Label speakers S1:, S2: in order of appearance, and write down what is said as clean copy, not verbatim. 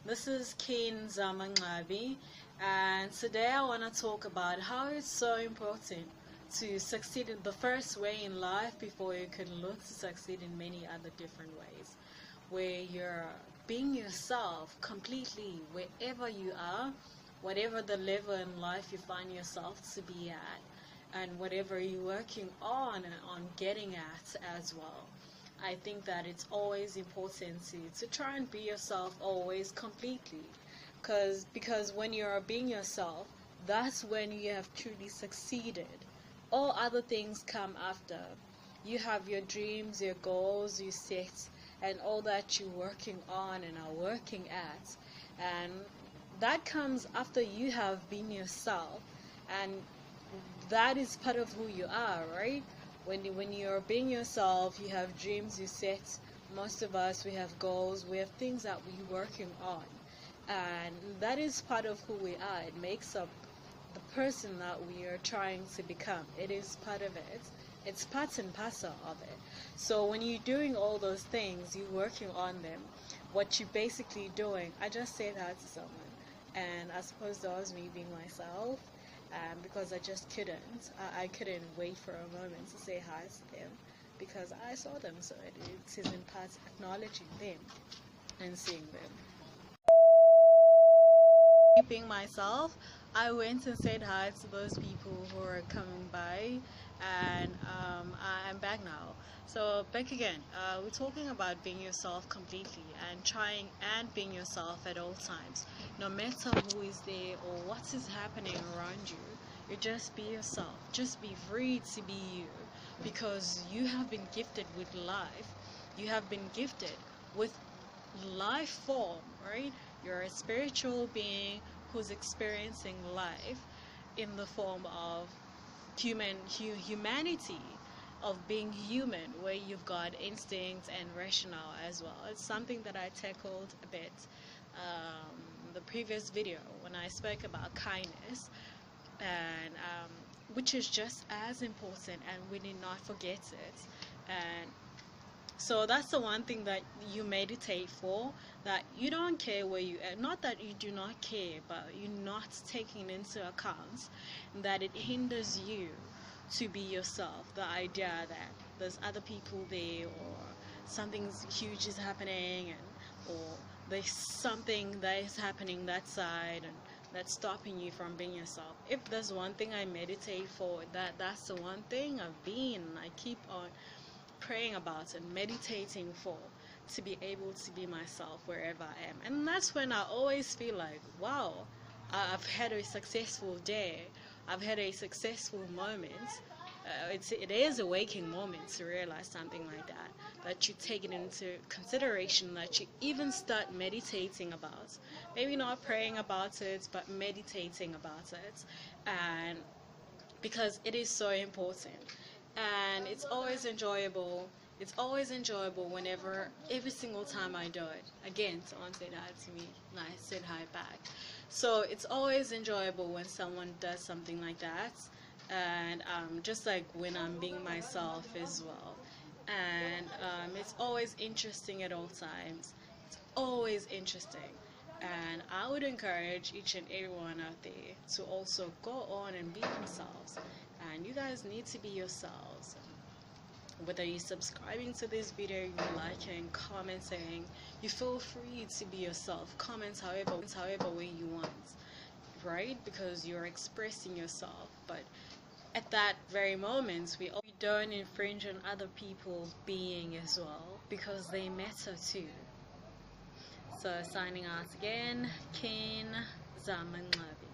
S1: This is Ken Zamangabi, and today I want to talk about how it's so important to succeed in the first way in life before you can look to succeed in many other different ways, where you're being yourself completely wherever you are, whatever the level in life you find yourself to be at, and whatever you're working on and on getting at as well. I think that it's always important to try and be yourself always completely, because when you're being yourself, that's when you have truly succeeded. All other things come after. You have your dreams, your goals you set, and all that you're working on and are working at, and that comes after you have been yourself, and that is part of who you are, right? When you're being yourself, you have dreams you set. Most of us, we have goals, we have things that we're working on, and that is part of who we are. It makes up the person that we are trying to become. It is part of it. It's part and parcel of it. So when you're doing all those things, you're working on them. What you're basically doing, I just said hi to someone, and I suppose that was me being myself. Because I just couldn't. I couldn't wait for a moment to say hi to them because I saw them, so it is in part acknowledging them and seeing them. Being myself, I went and said hi to those people who are coming by, and I'm back now. So back again, we're talking about being yourself completely and trying and being yourself at all times, no matter who is there or what is happening around you. You just be yourself. Just be free to be you, because you have been gifted with life. You have been gifted with life form, right? You're a spiritual being who's experiencing life in the form of humanity, of being human, where you've got instincts and rationale as well. It's something that I tackled a bit the previous video when I spoke about kindness, and which is just as important, and we need not forget it. And so that's the one thing that you meditate for, that you don't care where you are. Not that you do not care, but you're not taking into account that it hinders you to be yourself. The idea that there's other people there, or something huge is happening, or there's something that is happening that side, and that's stopping you from being yourself. If there's one thing I meditate for, that's the one thing I keep on praying about and meditating for, to be able to be myself wherever I am. And that's when I always feel like, wow, I've had a successful day, I've had a successful moment. It is a waking moment to realize something like that you take it into consideration, that you even start meditating about, maybe not praying about it, but meditating about it, and because it is so important. And it's always enjoyable. It's always enjoyable whenever, every single time I do it. Again, someone said hi to me, and I said hi back. So it's always enjoyable when someone does something like that, and just like when I'm being myself as well. And it's always interesting at all times. It's always interesting. And I would encourage each and everyone out there to also go on and be themselves. And you guys need to be yourselves. Whether you're subscribing to this video, you're liking, commenting, you feel free to be yourself. Comment however way you want, right? Because you're expressing yourself. But at that very moment, we don't infringe on other people being as well, because they matter too. So signing out again, Ken Zamangabi.